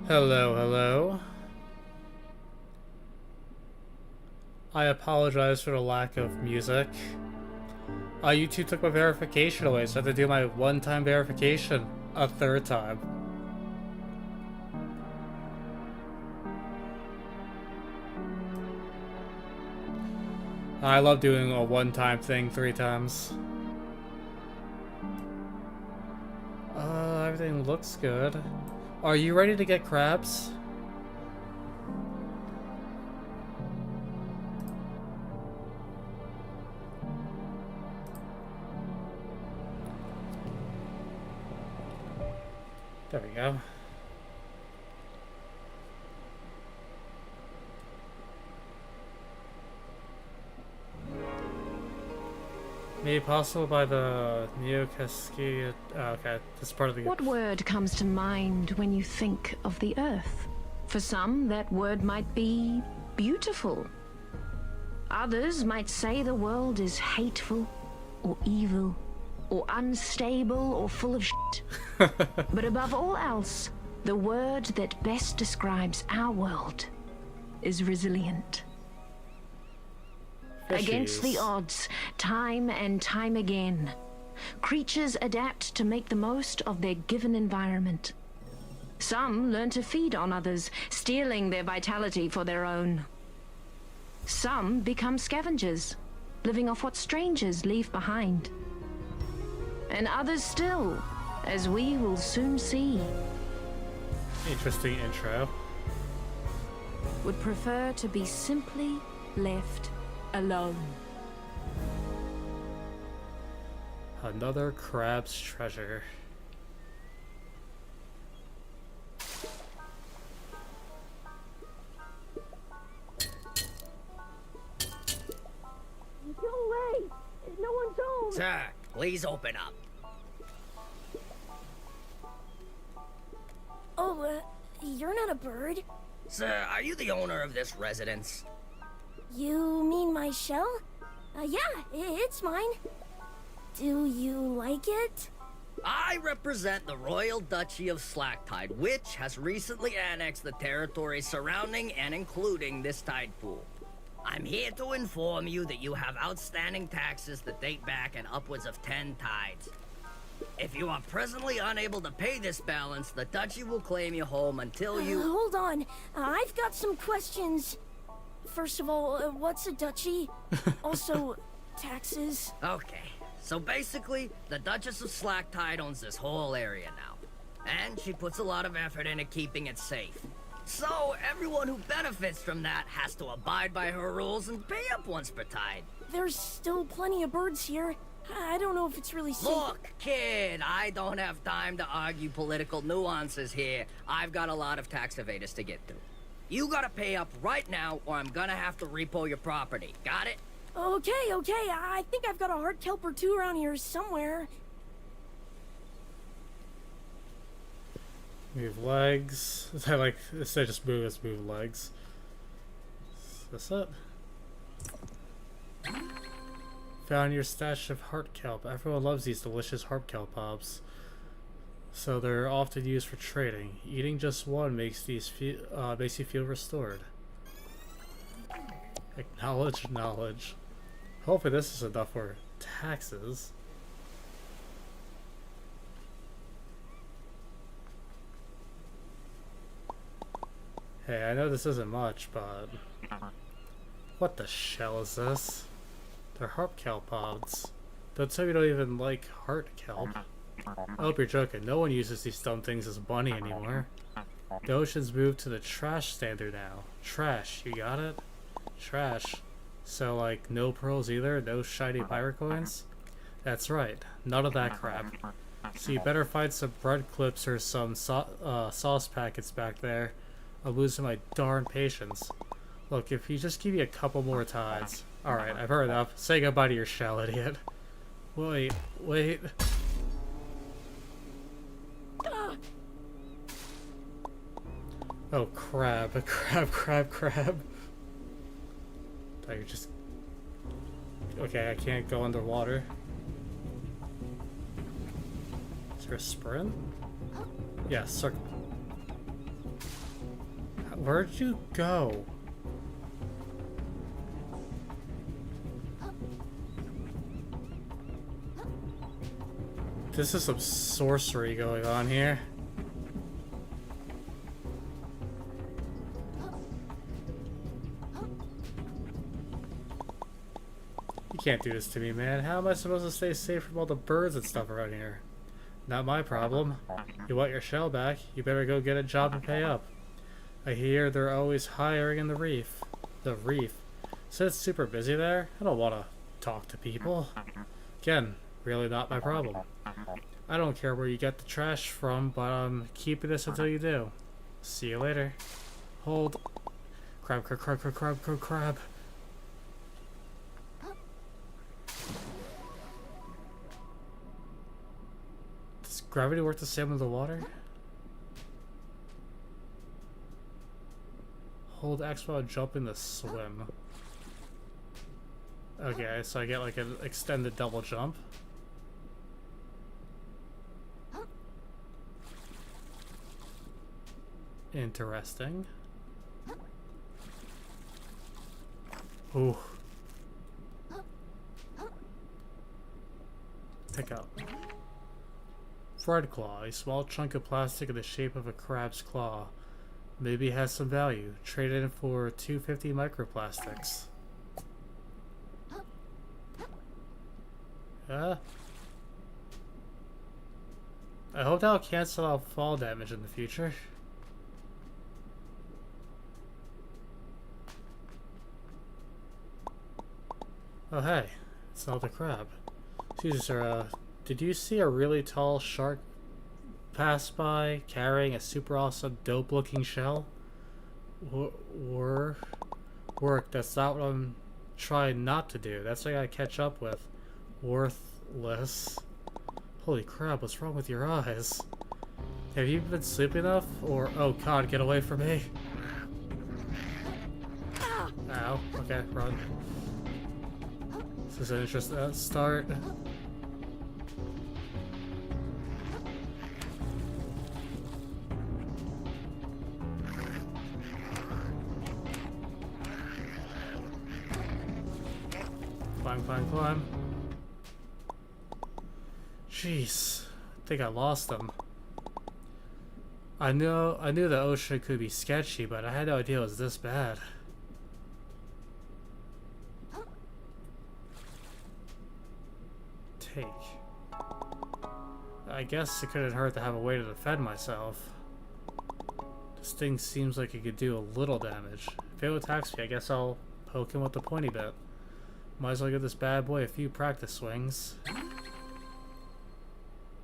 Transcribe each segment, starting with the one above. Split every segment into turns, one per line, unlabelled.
Hello, hello. I apologize for the lack of music. YouTube took my verification away, so I had to do my one-time verification a third time. I love doing a one-time thing 3 times. Everything looks good. Are you ready to get crabs? There we go. Made possible by the Neo-Cascade. Oh, okay, this is part of the.
What word comes to mind when you think of the Earth? For some, that word might be beautiful. Others might say the world is hateful, or evil, or unstable, or full of shit. But above all else, the word that best describes our world is resilient. Against the odds, time and time again, creatures adapt to make the most of their given environment. Some learn to feed on others, stealing their vitality for their own. Some become scavengers, living off what strangers leave behind. And others still, as we will soon see,
Interesting intro.
would prefer to be simply left alone.
Another crab's treasure.
Go away! No one's home!
Sir, please open up.
Oh, you're not a bird.
Sir, are you the owner of this residence?
You mean my shell? Yeah, it's mine. Do you like it?
I represent the Royal Duchy of Slacktide, which has recently annexed the territory surrounding and including this tide pool. I'm here to inform you that you have outstanding taxes that date back an upwards of 10 tides. If you are presently unable to pay this balance, the Duchy will claim you home until you...
Hold on. I've got some questions. First of all, what's a duchy? Also, taxes.
Okay, so basically, the Duchess of Slacktide owns this whole area now. And she puts a lot of effort into keeping it safe. So, everyone who benefits from that has to abide by her rules and pay up once per tide.
There's still plenty of birds here. I don't know if it's really safe.
Look, kid, I don't have time to argue political nuances here. I've got a lot of tax evaders to get through. You gotta pay up right now, or I'm gonna have to repo your property. Got it?
Okay. I think I've got a hard kelp or two around here somewhere.
Move legs. I like instead of just move, let's move legs. Is this it? Found your stash of heart kelp. Everyone loves these delicious heart kelp pops. So they're often used for trading. Eating just one makes you feel restored. Acknowledge knowledge. Hopefully this is enough for taxes. Hey, I know this isn't much, but what the shell is this? They're heart kelp pods. Don't tell me you don't even like heart kelp. I hope you're joking. No one uses these dumb things as money anymore. The ocean's moved to the trash standard now. Trash, you got it? Trash. So, like, no pearls either? No shiny pirate coins? That's right. None of that crap. So you better find some bread clips or some sauce packets back there. I'm losing my darn patience. Look, if you just give me a couple more tides. Alright, I've heard enough. Say goodbye to your shell, idiot. Wait. Oh, crab. Crab. Oh, you're just... Okay, I can't go underwater. Is there a sprint? Yeah, circle. Where'd you go? This is some sorcery going on here. You can't do this to me, man. How am I supposed to stay safe from all the birds and stuff around here? Not my problem. You want your shell back, you better go get a job and pay up. I hear they're always hiring in the reef. The reef? So it's super busy there? I don't want to talk to people. Again, really not my problem. I don't care where you get the trash from, but I'm keeping this until you do. See you later. Hold. Crab, crab, crab, crab, crab, crab, crab. Does gravity work the same with the water? Hold X while jumping to swim. Okay, so I get like an extended double jump. Interesting. Ooh. Pick up. Fried claw, a small chunk of plastic in the shape of a crab's claw. Maybe it has some value. Trade it in for 250 microplastics. I hope that'll cancel out fall damage in the future. Oh hey, it's not the crab. Excuse me, sir, did you see a really tall shark pass by carrying a super awesome dope looking shell? Work, that's not what I'm trying not to do. That's what I gotta catch up with. Worthless. Holy crap, what's wrong with your eyes? Have you been sleeping enough? Or, oh god, get away from me. Ow, okay, run. This is an interesting start. Climb, climb, climb. Jeez, I think I lost them. I knew the ocean could be sketchy, but I had no idea it was this bad. Take. I guess it couldn't hurt to have a way to defend myself. This thing seems like it could do a little damage. If it attacks me, I guess I'll poke him with the pointy bit. Might as well give this bad boy a few practice swings.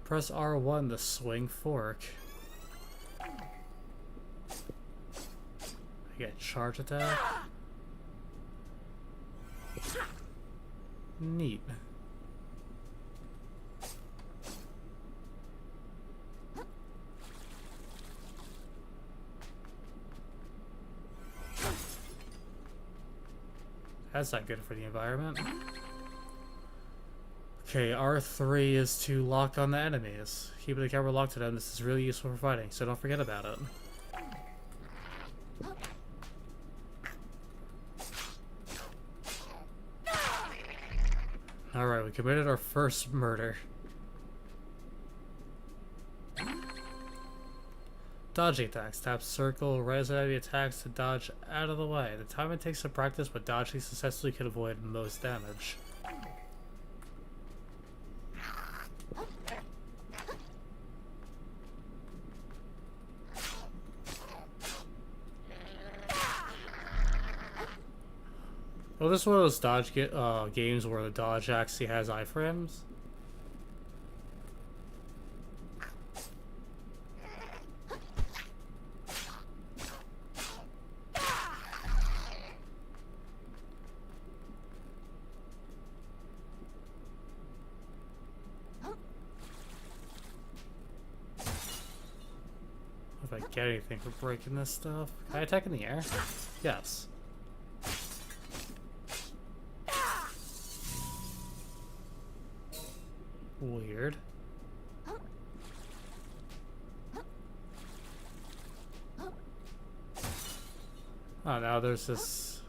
Press R1 to swing fork. I get charge attack. Neat. That's not good for the environment. Okay, R3 is to lock on the enemies. Keeping the camera locked to them, this is really useful for fighting, so don't forget about it. Alright, we committed our first murder. Dodging attacks. Tap circle, right as an enemy attacks to dodge out of the way. The time it takes to practice but dodging successfully can avoid most damage. Oh, this is one of those dodge games where the dodge actually has iframes. If I get anything for breaking this stuff. Can I attack in the air? Yes. Weird. Oh, now there's this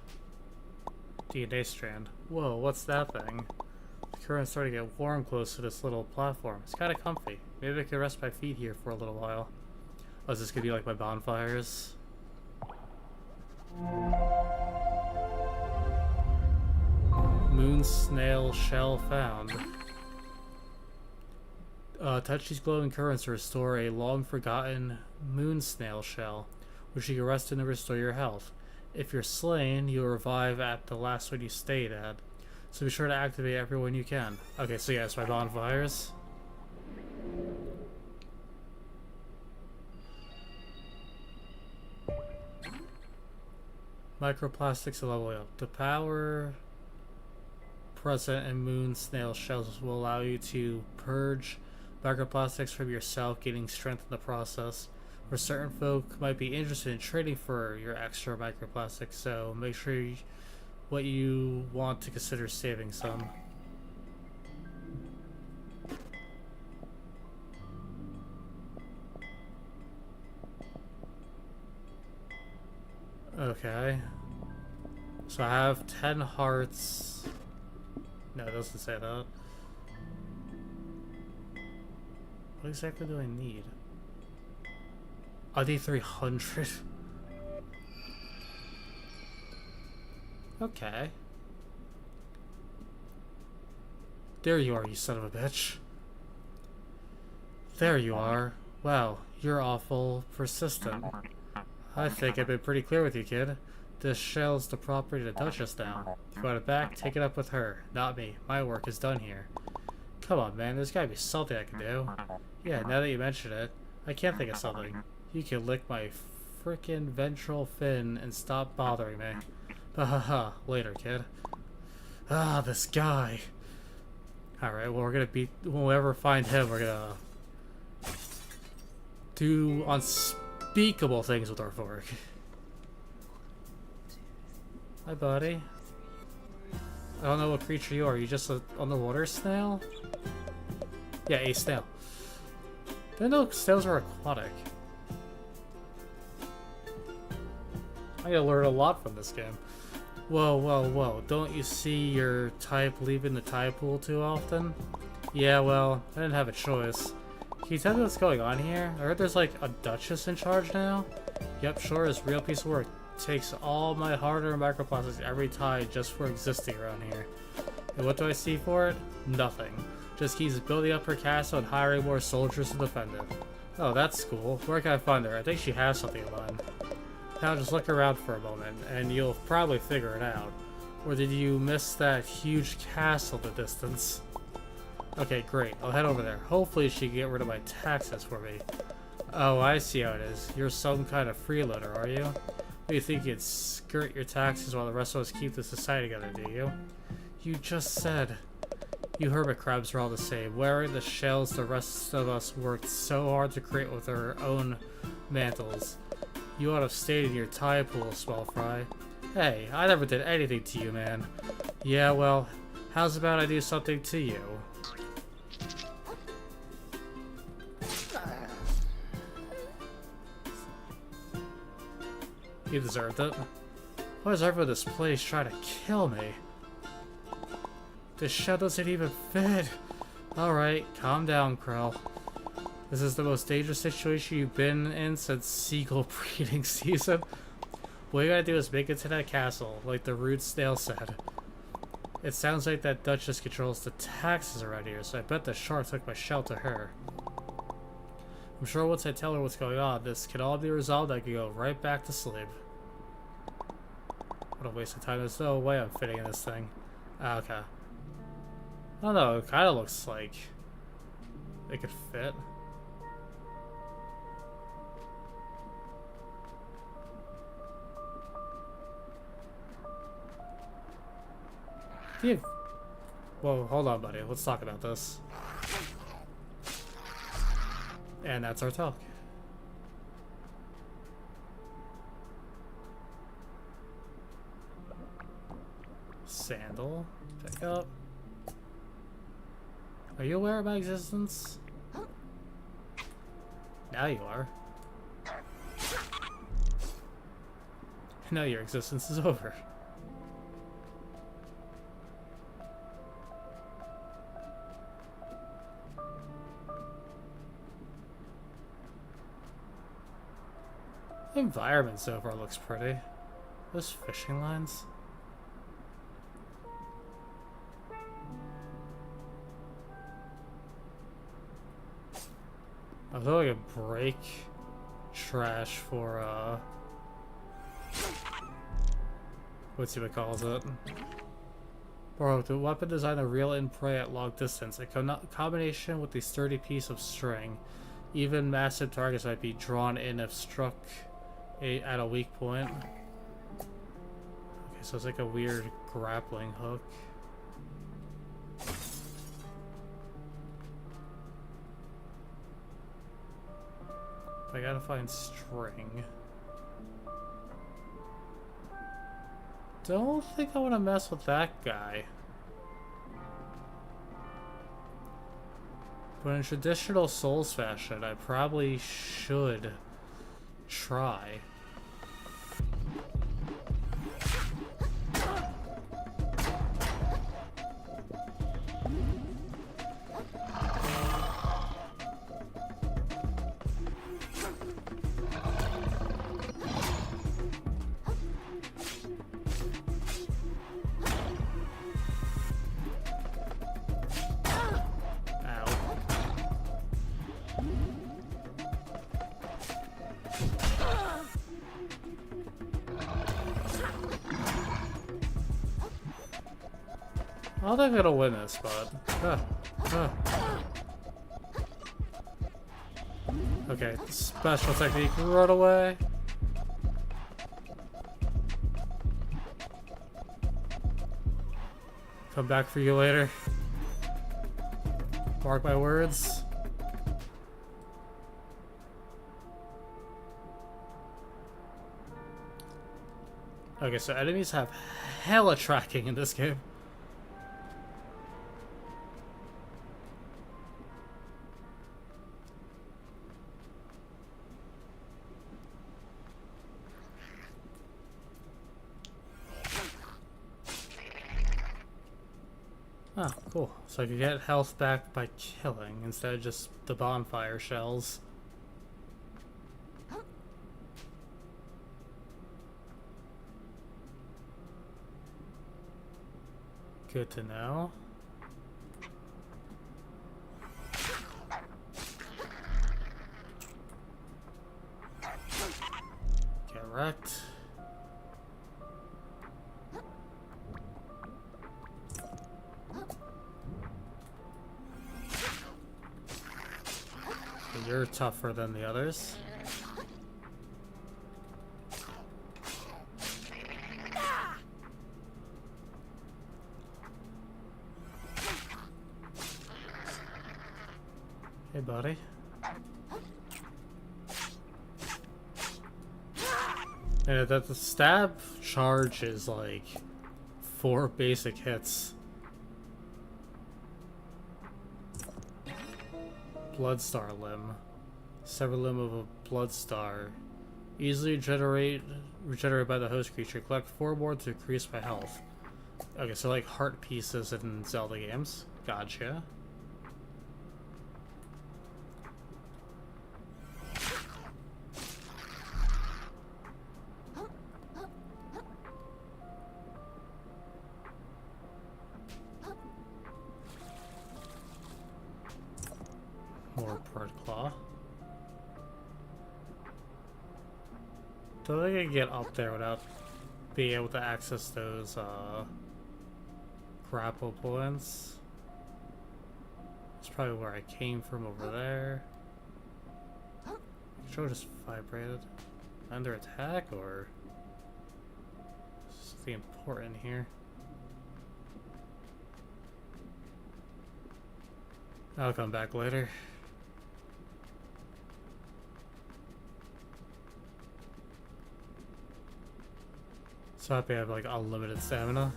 DNA strand. Whoa, what's that thing? The current's starting to get warm close to this little platform. It's kind of comfy. Maybe I could rest my feet here for a little while. Oh, is this gonna be like my bonfires? Moon snail shell found. Touch these glowing currents to restore a long-forgotten moon snail shell, which you can rest in to restore your health. If you're slain, you'll revive at the last one you stayed at. So be sure to activate everyone you can. Okay, so yeah, it's my bonfires. Microplastics are leveling up. The power present in moon snail shells will allow you to purge microplastics from yourself, gaining strength in the process. Or certain folk might be interested in trading for your extra microplastics, so make sure what you want to consider saving some. Okay. So I have 10 hearts. No, it doesn't say that. What exactly do I need? I need 300. Okay. There you are, you son of a bitch. There you are. Wow, you're awful persistent. I think I've been pretty clear with you, kid. This shell's the property of the Duchess now. If you want it back, take it up with her, not me. My work is done here. Come on, man, there's gotta be something I can do. Yeah, now that you mention it, I can't think of something. You can lick my frickin' ventral fin and stop bothering me. Haha, later, kid. Ah, this guy. Alright, well, we're gonna beat... When we ever find him, we're gonna... do unspeakable things with our fork. Hi, buddy. I don't know what creature you are. Are you just an underwater snail? Yeah, a snail. Didn't know snails are aquatic. I gotta learn a lot from this game. Whoa, whoa, whoa. Don't you see your type leaving the tide pool too often? Yeah, well, I didn't have a choice. Can you tell me what's going on here? I heard there's like a Duchess in charge now? Yep, sure is. Real piece of work. Takes all my hard-earned microplastics every tide just for existing around here. And what do I see for it? Nothing. Just keeps building up her castle and hiring more soldiers to defend it. Oh, that's cool. Where can I find her? I think she has something in mind. Now just look around for a moment, and you'll probably figure it out. Or did you miss that huge castle in the distance? Okay, great. I'll head over there. Hopefully she can get rid of my taxes for me. Oh, I see how it is. You're some kind of freeloader, are you? You think you'd skirt your taxes while the rest of us keep the society together, do you? You just said... You hermit crabs are all the same, wearing the shells the rest of us worked so hard to create with our own mantles. You ought to have stayed in your tide pool, small fry. Hey, I never did anything to you, man. Yeah, well, how's about I do something to you? You deserved it. Why is everyone in this place trying to kill me? This shell doesn't even fit. Alright, calm down, Krell. This is the most dangerous situation you've been in since seagull breeding season. What you gotta do is make it to that castle, like the rude snail said. It sounds like that Duchess controls the taxes around here, so I bet the shark took my shell to her. I'm sure once I tell her what's going on, this can all be resolved. I can go right back to sleep. What a waste of time. There's no way I'm fitting in this thing. Ah, okay. I don't know, it kind of looks like it could fit. Whoa, hold on, buddy. Let's talk about this. And that's our talk. Sandal. Pick up. Are you aware of my existence? Now you are. Now your existence is over. The environment so far looks pretty. Those fishing lines. I was like a break trash for what's he calls it? Bro, the weapon design a reel in prey at long distance. A combination with the sturdy piece of string. Even massive targets might be drawn in if struck at a weak point. Okay, so it's like a weird grappling hook. I gotta find string. Don't think I want to mess with that guy. But in traditional Souls fashion, I probably should try. I don't think I'm gonna win this, but okay, special technique, run away. Come back for you later. Mark my words. Okay, so enemies have hella tracking in this game. Oh, cool. So I can get health back by killing instead of just the bonfire shells. Good to know. Get wrecked. You're tougher than the others. Hey, buddy. And that the stab charge is like 4 basic hits. Bloodstar limb. Sever limb of a bloodstar. Easily regenerate by the host creature. Collect 4 more to increase my health. Okay, so like heart pieces in Zelda games. Gotcha. More bird claw. Don't think I can get up there without being able to access those grapple points. That's probably where I came from over there. Control just vibrated. Under attack or something important here. I'll come back later. So happy I have like unlimited stamina.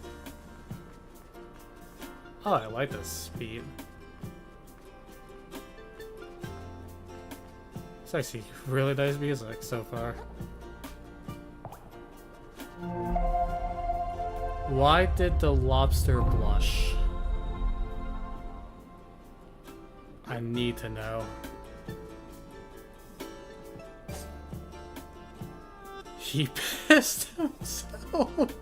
Oh, I like this speed. It's actually really nice music so far. Why did the lobster blush? I need to know. He pissed himself.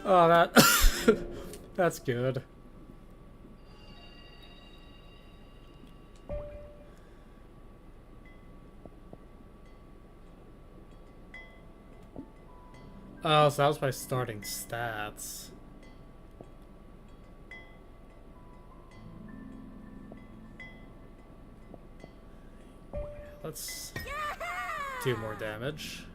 Oh, that's good. Oh, so that was my starting stats. Let's do more damage.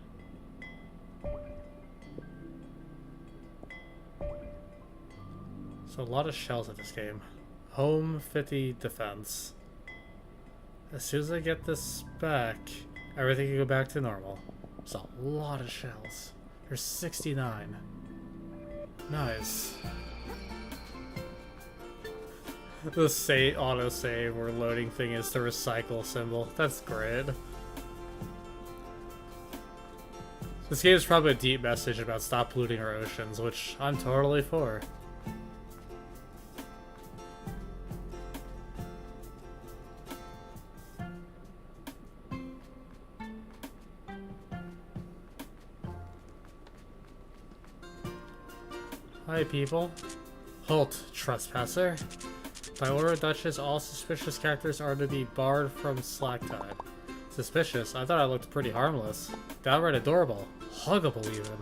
So a lot of shells in this game. Home 50 defense. As soon as I get this back, everything can go back to normal. It's a lot of shells. There's 69. Nice. The autosave or loading thing is the recycle symbol. That's great. This game is probably a deep message about stop polluting our oceans, which I'm totally for. Hi, people. Halt, trespasser. By order of Duchess, all suspicious characters are to be barred from Slacktide. Suspicious? I thought I looked pretty harmless. Downright adorable. Huggable, even.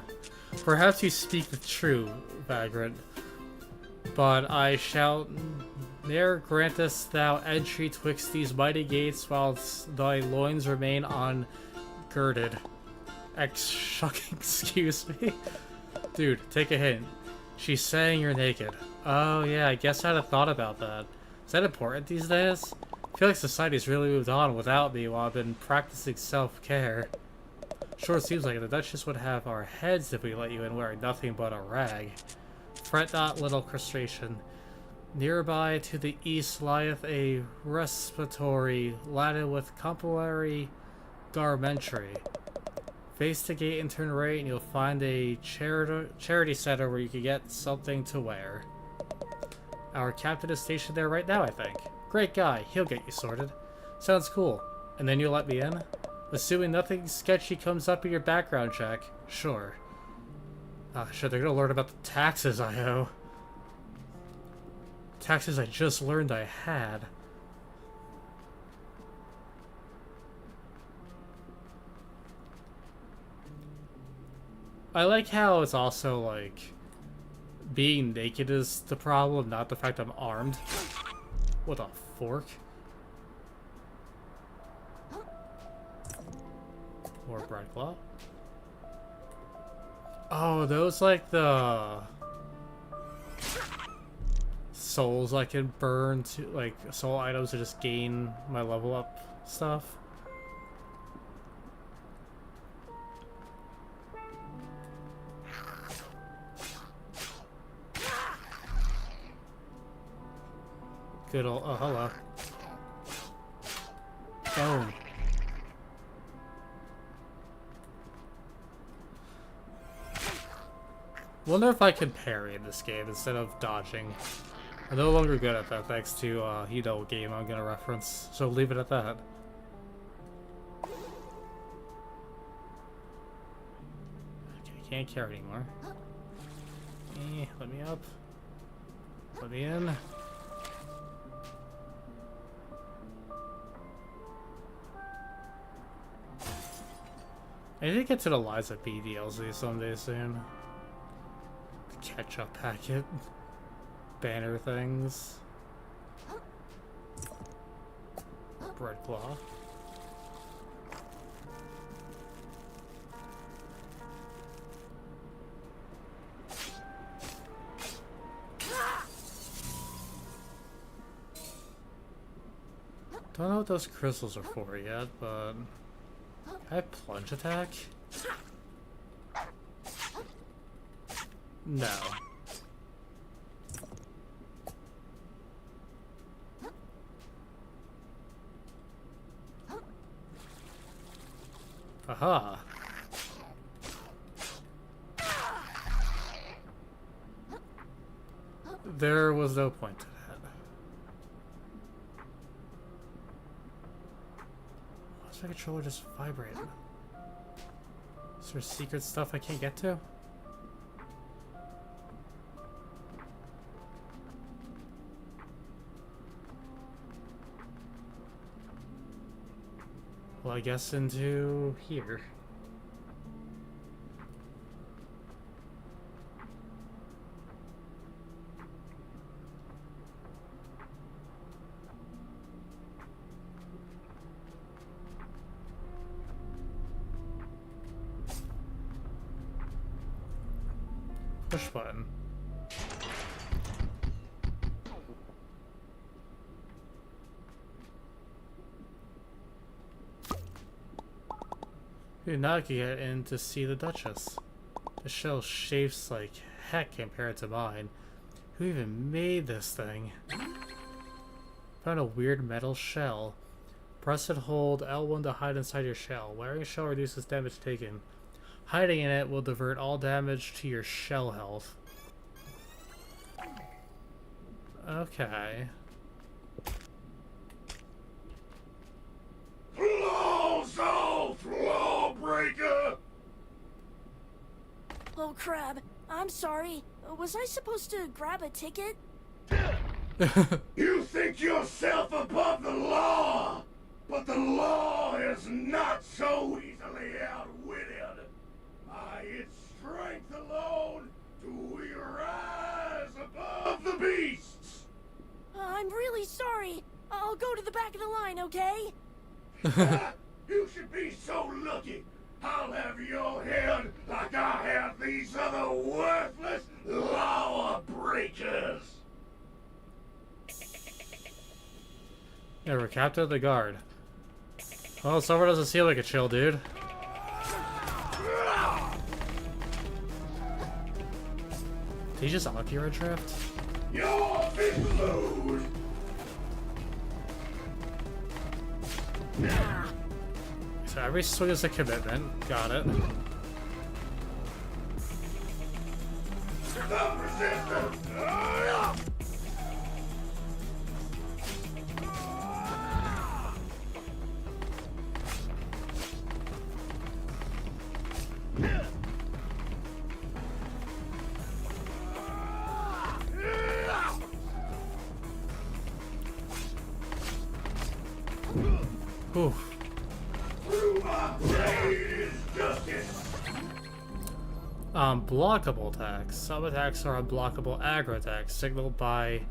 Perhaps you speak the true, vagrant. But I shall ne'er grantest thou entry twixt these mighty gates whilst thy loins remain ungirded. Excuse me? Dude, take a hint. She's saying you're naked. Oh yeah, I guess I hadn't thought about that. Is that important these days? I feel like society's really moved on without me while I've been practicing self-care. Sure, it seems like the Duchess would have our heads if we let you in wearing nothing but a rag. Fret not, little crustacean. Nearby to the east lieth a respiratory laden with complementary garmentry. Face the gate and turn right and you'll find a charity center where you can get something to wear. Our captain is stationed there right now, I think. Great guy, he'll get you sorted. Sounds cool. And then you'll let me in? Assuming nothing sketchy comes up in your background check. Sure. Ah, shit, they're gonna learn about the taxes I owe. Taxes I just learned I had. I like how it's also, like, being naked is the problem, not the fact I'm armed. What a fork. More bread claw. Oh, those, like, the souls I can burn to, like, soul items to just gain my level up stuff. Good old, oh, hello. Boom. Wonder if I can parry in this game instead of dodging. I'm no longer good at that thanks to, you know what game I'm gonna reference, so leave it at that. Okay, can't carry anymore. Let me up. Let me in. I need to get to the Liza B DLC someday soon. The catch-up packet. Banner things. Bread claw. Don't know what those crystals are for yet, but can I plunge attack? No. Aha. There was no point to that. Why's my controller just vibrating? Is there secret stuff I can't get to? Well, I guess into here. Push button. Dude, now I can get in to see the Duchess. The shell shapes like heck compared to mine. Who even made this thing? Found a weird metal shell. Press and hold L1 to hide inside your shell. Wearing a shell reduces damage taken. Hiding in it will divert all damage to your shell health. Okay.
Claws off, lawbreaker!
Oh crap, I'm sorry. Was I supposed to grab a ticket?
You think yourself above the law, but the law is not so easily outwitted. By its strength alone do we rise above the beasts.
I'm really sorry. I'll go to the back of the line, okay?
You should be so lucky. I'll have your head like I have these other worthless law breakers.
Yeah, we're captain the guard. Well, Silver doesn't seem like a chill dude. Did he just up your drift?
You're been load.
So every swing is a commitment. Got it.
Stop resisting.
Oof. Blockable attacks. Some attacks are unblockable aggro attacks, signaled by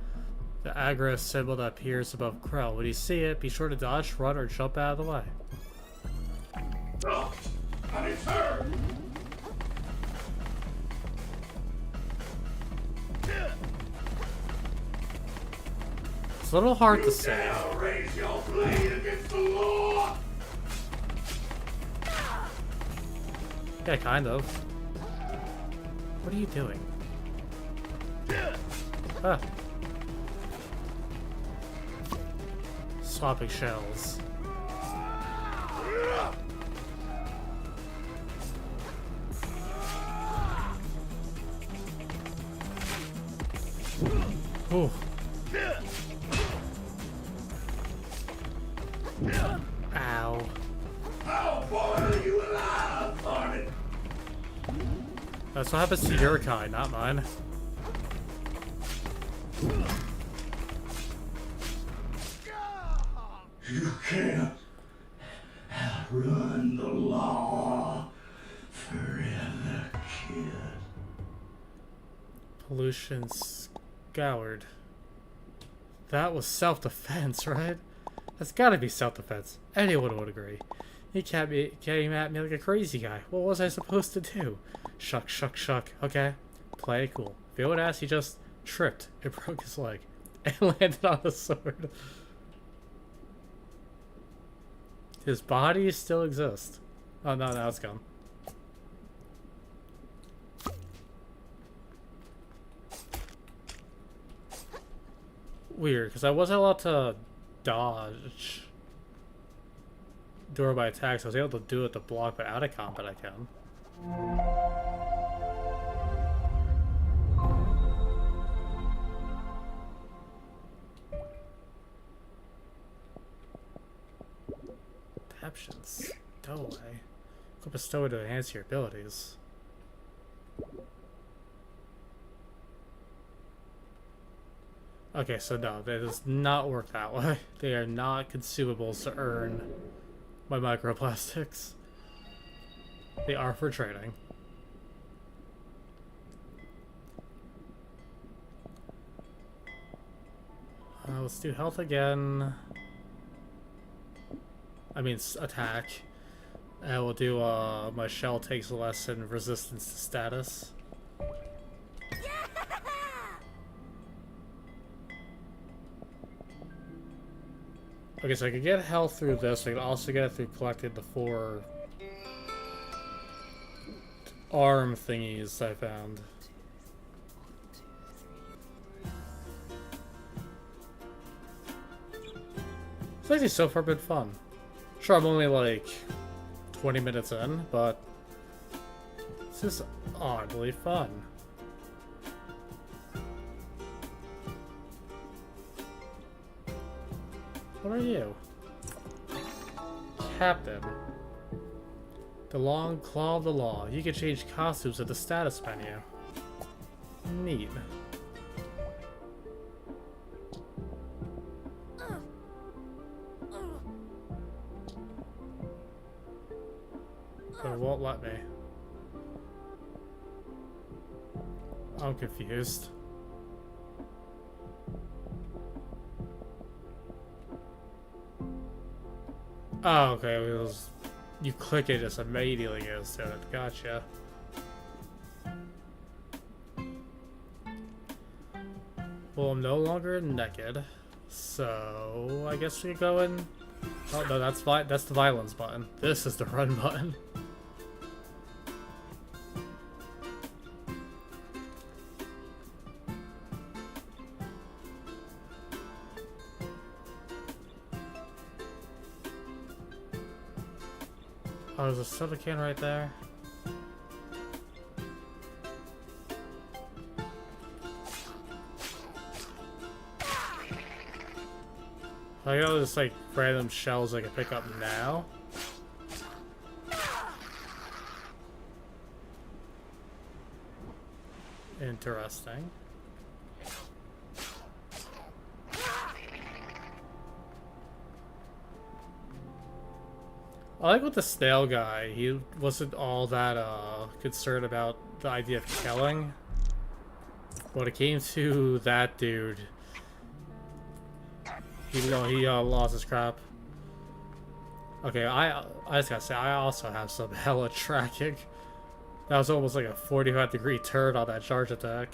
the aggro symbol that appears above Krell. When you see it, be sure to dodge, run, or jump out of the way.
Oh, and it's her.
It's a little hard to say.
Dare raise your blade against the law.
Yeah, kind of. What are you doing? Ah. Swapping shells. Ooh. Ow.
How far are you alive, Barnett?
That's what happens to your kind, not mine.
You can't outrun the law forever, kid.
Pollution scoured. That was self-defense, right? That's gotta be self-defense. Anyone would agree. He came at me like a crazy guy. What was I supposed to do? Shuck, shuck, shuck. Okay. Play it cool. If you would ask, he just tripped and broke his leg and landed on the sword. His body still exists. Oh no, now it's gone. Weird, because I wasn't allowed to dodge during my attacks. I was able to do it to block, but out of combat I can. Descriptions. Stowaway. Equip a stowaway to enhance your abilities. Okay, so no, that does not work that way. They are not consumables to earn my microplastics. They are for trading. Let's do health again. I mean, attack. And we'll do, my shell takes less in resistance to status. Okay, so I can get health through this. I can also get it through collecting the 4 arm thingies I found. It's actually so far been fun. Sure, I'm only like 20 minutes in, but this is oddly fun. What are you? Captain. The long claw of the law. You can change costumes at the status menu. Neat. But it won't let me. I'm confused. Oh, okay. It was, you click it, just immediately goes to it. Gotcha. Well, I'm no longer naked, so I guess we could go in. Oh no, that's the violence button. This is the run button. Oh, there's a soda can right there. I got this like random shells I can pick up now. Interesting. I like with the snail guy, he wasn't all that concerned about the idea of killing. When it came to that dude, he lost his crap. Okay, I just gotta say, I also have some hella tracking. That was almost like a 45-degree turn on that charge attack.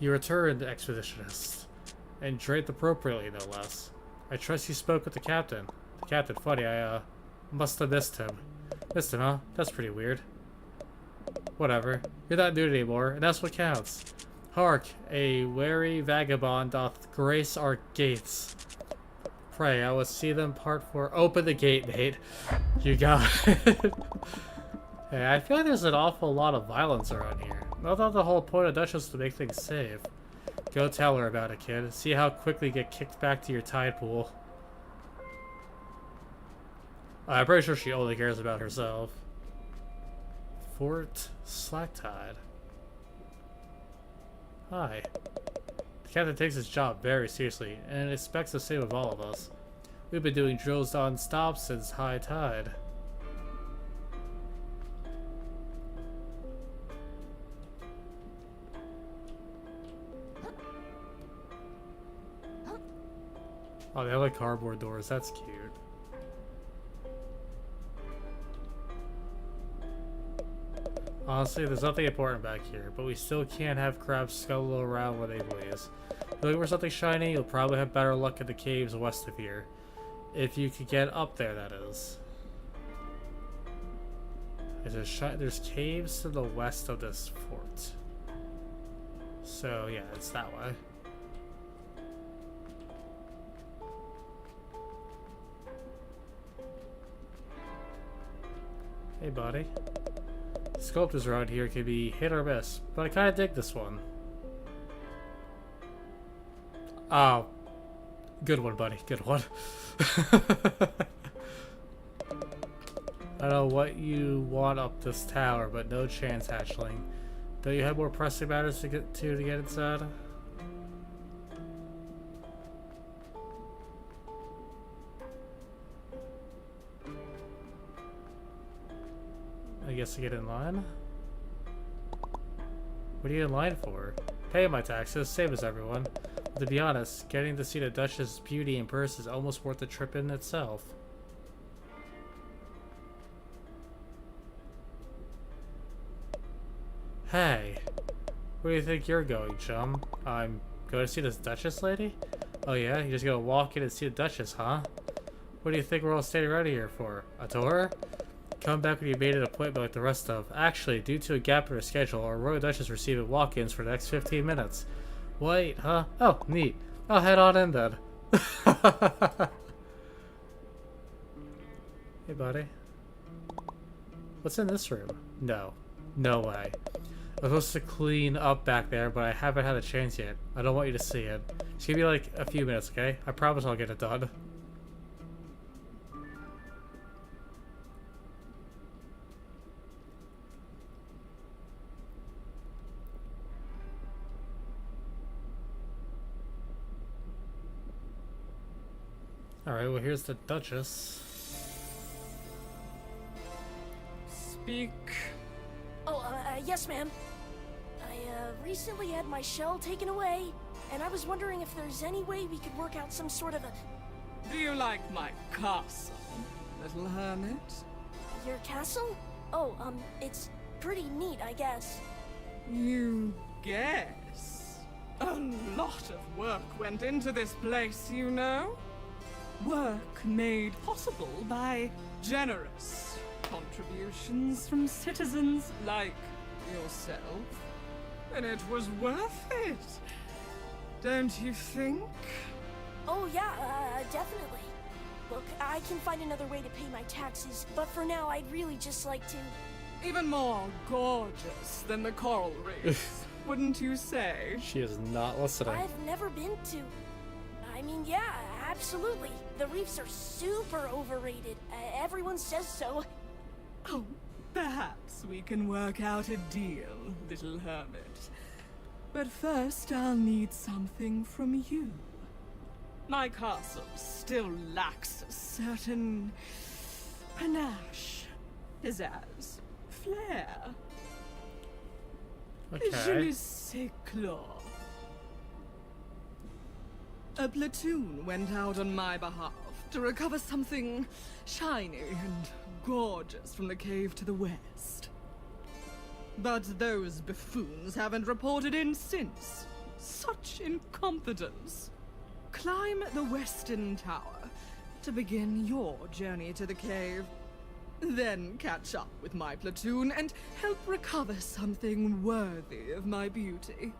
You returned, expeditionist, and draped appropriately, no less. I trust you spoke with the captain. The captain, funny, I must have missed him. Missed him, huh? That's pretty weird. Whatever. You're not new anymore, and that's what counts. Hark, a wary vagabond doth grace our gates. Pray, I will see them part for. Open the gate, mate. You got it. Hey, I feel like there's an awful lot of violence around here. I thought the whole point of Dutch was to make things safe. Go tell her about it, kid. See how quickly you get kicked back to your tide pool. I'm pretty sure she only cares about herself. Fort Slacktide. Hi. The captain takes his job very seriously and expects the same of all of us. We've been doing drills non-stop since high tide. Oh, they have like cardboard doors. That's cute. Honestly, there's nothing important back here, but we still can't have crabs scuttle around where they please. If you're looking for something shiny, you'll probably have better luck in the caves west of here. If you could get up there, that is. There's caves to the west of this fort. So, yeah, it's that way. Hey, buddy. Sculptures around here can be hit or miss, but I kinda dig this one. Oh. Good one, buddy. Good one. I don't know what you want up this tower, but no chance, hatchling. Don't you have more pressing matters to get inside? I guess to get in line? What are you in line for? Pay my taxes, same as everyone. But to be honest, getting to see the Duchess' beauty in person is almost worth the trip in itself. Hey, where do you think you're going, chum? I'm going to see this Duchess lady? Oh yeah, you're just gonna walk in and see the Duchess, huh? What do you think we're all standing around here for? A tour? Come back when you made an appointment like the rest of. Actually, due to a gap in her schedule, our Royal Duchess is receiving walk-ins for the next 15 minutes. Wait, huh? Oh, neat. I'll head on in then. Hey, buddy. What's in this room? No. No way. I'm supposed to clean up back there, but I haven't had a chance yet. I don't want you to see it. Just give me like a few minutes, okay? I promise I'll get it done. Alright, well here's the Duchess.
Speak.
Oh, yes, ma'am. I, recently had my shell taken away, and I was wondering if there's any way we could work out some sort of a...
Do you like my castle, little hermit?
Your castle? Oh, it's pretty neat, I guess.
You guess? A lot of work went into this place, you know? Work made possible by generous contributions from citizens like yourself. And it was worth it. Don't you think?
Oh, yeah, definitely. Look, I can find another way to pay my taxes, but for now, I'd really just like to...
Even more gorgeous than the coral reefs, wouldn't you say?
She is not listening.
I've never been to... I mean, yeah, absolutely. The reefs are super overrated. Everyone says so.
Oh, perhaps we can work out a deal, little hermit. But first I'll need something from you. My castle still lacks a certain panache, pizzazz, flair. Je
Okay.
ne sais quoi. A platoon went out on my behalf to recover something shiny and gorgeous from the cave to the west. But those buffoons haven't reported in since. Such incompetence. Climb the western tower to begin your journey to the cave. Then catch up with my platoon and help recover something worthy of my beauty.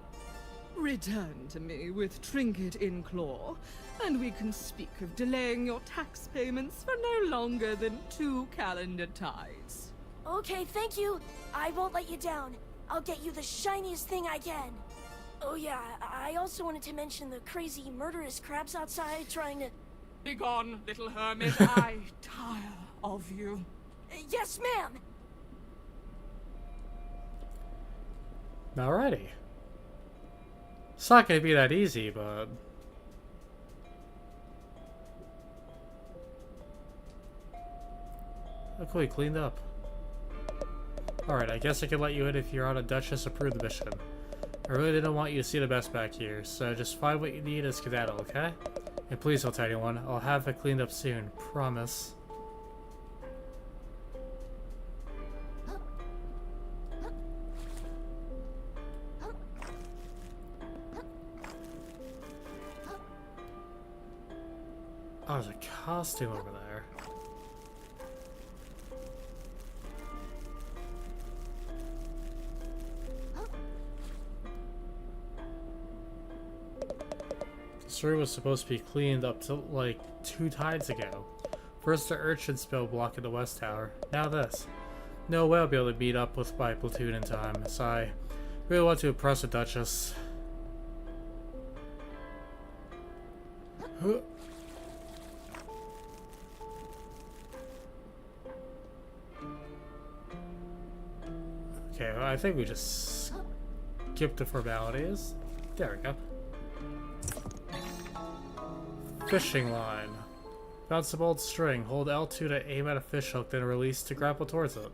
Return to me with trinket in claw, and we can speak of delaying your tax payments for no longer than 2 calendar tides.
Okay, thank you. I won't let you down. I'll get you the shiniest thing I can. Oh yeah, I also wanted to mention the crazy murderous crabs outside trying to...
Begone, little hermit. I tire of you.
Yes, ma'am!
Alrighty. It's not gonna be that easy, but... Look what we cleaned up. Alright, I guess I can let you in if you're on a Duchess-approved mission. I really didn't want you to see the best back here, so just find what you need and skedaddle, okay? And please don't tell anyone. I'll have it cleaned up soon. Promise. Oh, there's a costume over there. This room was supposed to be cleaned up to like 2 tides ago. First the urchin spill blocking the west tower, now this. No way I'll be able to meet up with my platoon in time, so I really want to impress the Duchess. Okay, well, I think we just skip the formalities. There we go. Fishing line. Found some old string. Hold L2 to aim at a fish hook, then release to grapple towards it.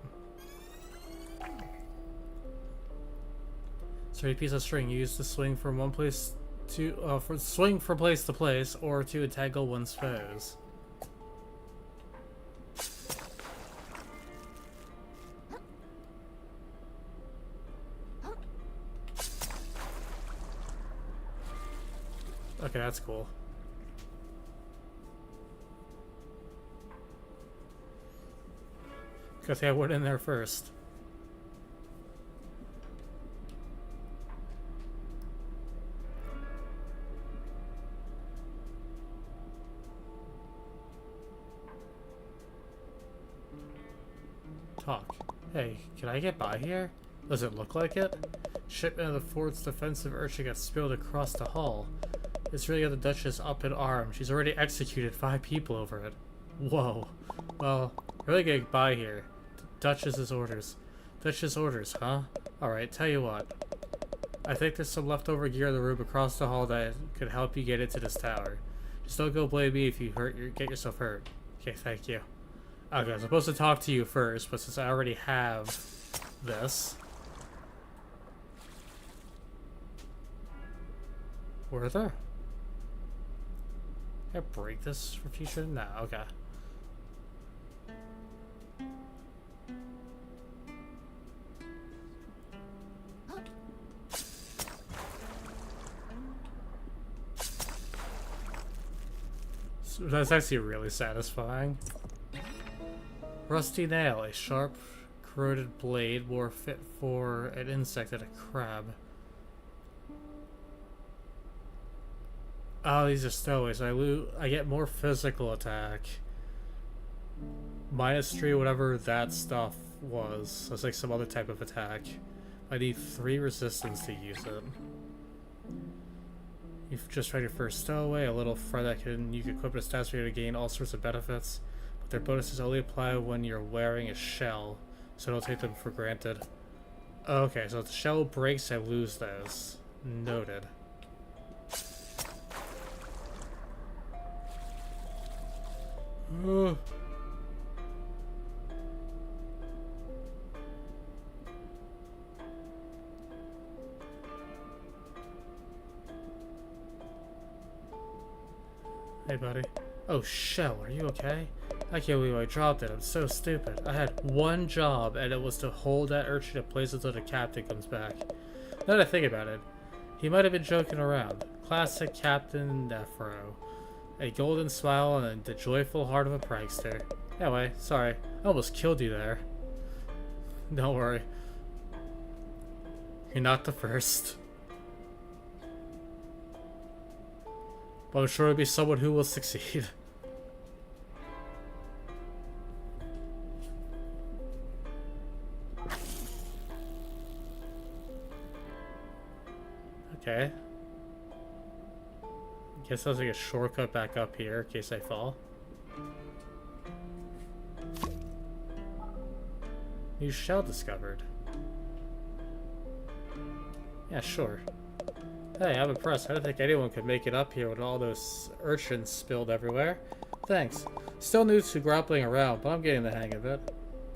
Sturdy piece of string used to swing from one place to swing from place to place, or to entangle one's foes. Okay, that's cool. Because I went in there first. Talk. Hey, can I get by here? Does it look like it? Shipment of the fort's defensive urchin got spilled across the hall. It's really got the Duchess up in arms. She's already executed 5 people over it. Whoa. Well, really getting by here. Duchess's orders. Duchess's orders, huh? Alright, tell you what. I think there's some leftover gear in the room across the hall that could help you get into this tower. Just don't go blame me if you get yourself hurt. Okay, thank you. Okay, I'm supposed to talk to you first, but since I already have this... Were there? Can I break this for future? No, okay. So that's actually really satisfying. Rusty nail, a sharp, corroded blade more fit for an insect than a crab. Oh, these are stowaways. I get more physical attack. -3, whatever that stuff was. That's like some other type of attack. I need 3 resistance to use it. You've just tried your first stowaway, a little friend that you can equip a stats for you to gain all sorts of benefits. But their bonuses only apply when you're wearing a shell, so don't take them for granted. Okay, so if the shell breaks, I lose those. Noted. Hey, buddy. Oh, shell, are you okay? I can't believe I dropped it. I'm so stupid. I had one job, and it was to hold that urchin in place until the captain comes back. Now that I think about it, he might have been joking around. Classic Captain Nephro. A golden smile and the joyful heart of a prankster. Anyway, sorry. I almost killed you there. Don't worry. You're not the first. But I'm sure it'll be someone who will succeed. Okay. Guess there's like a shortcut back up here in case I fall. New shell discovered. Yeah, sure. Hey, I'm impressed. I don't think anyone could make it up here with all those urchins spilled everywhere. Thanks. Still new to grappling around, but I'm getting the hang of it.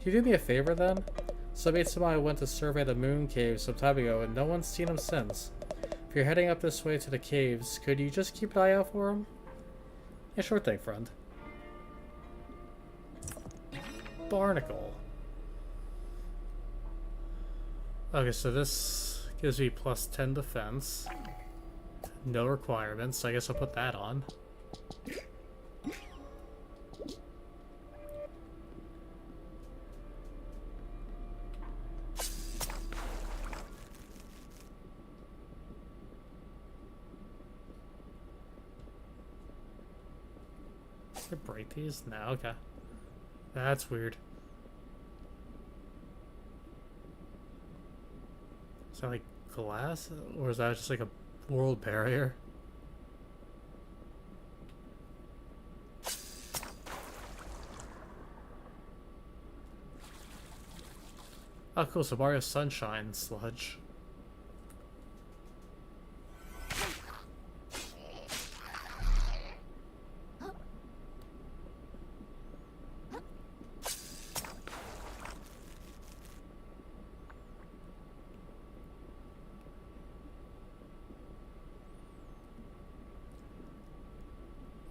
Can you do me a favor then? So I made somebody went to survey the moon cave some time ago and no one's seen him since. If you're heading up this way to the caves, could you just keep an eye out for him? Yeah, sure thing, friend. Barnacle. Okay, so this gives me plus 10 defense. No requirements, so I guess I'll put that on. Can I break these? No, okay. That's weird. Is that like glass? Or is that just like a world barrier? Oh, cool. So Mario Sunshine sludge.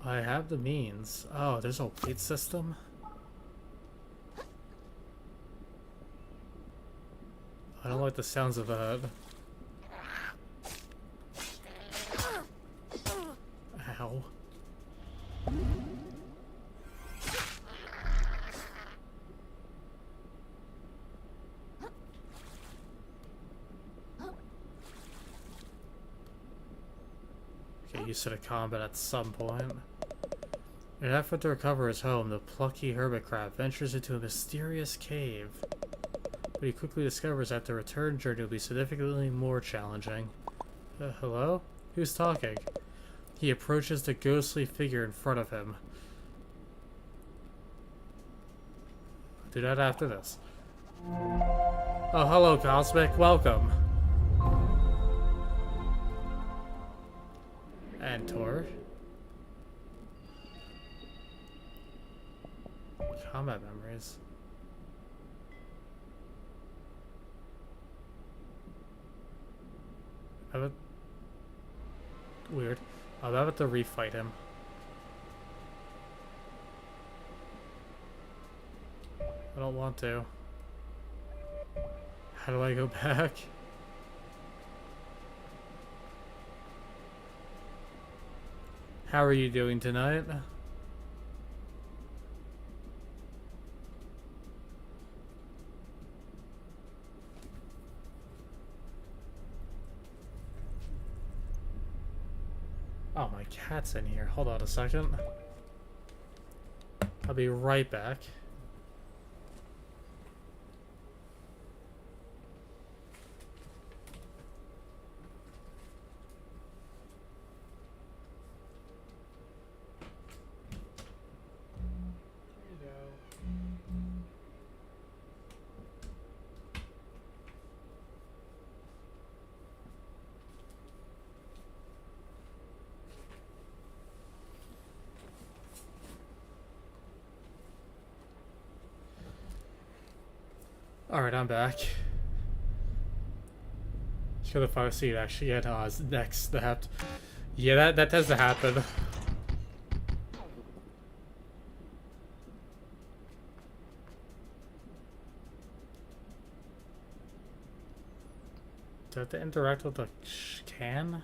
I have the means. Oh, there's a weight system? I don't like the sounds of that. Ow. Get used to the combat at some point. In an effort to recover his home, the plucky hermit crab ventures into a mysterious cave. But he quickly discovers that the return journey will be significantly more challenging. Hello? Who's talking? He approaches the ghostly figure in front of him. Do that after this. Oh, hello, Cosmic. Welcome. And Tor. Combat memories. Weird. I'm about to refight him. I don't want to. How do I go back? How are you doing tonight? Oh, my cat's in here. Hold on a second. I'll be right back. Alright, I'm back. Should have found a seat actually. Yeah, no, I was next snapped. Yeah, that tends to happen. Do I have to interact with the can?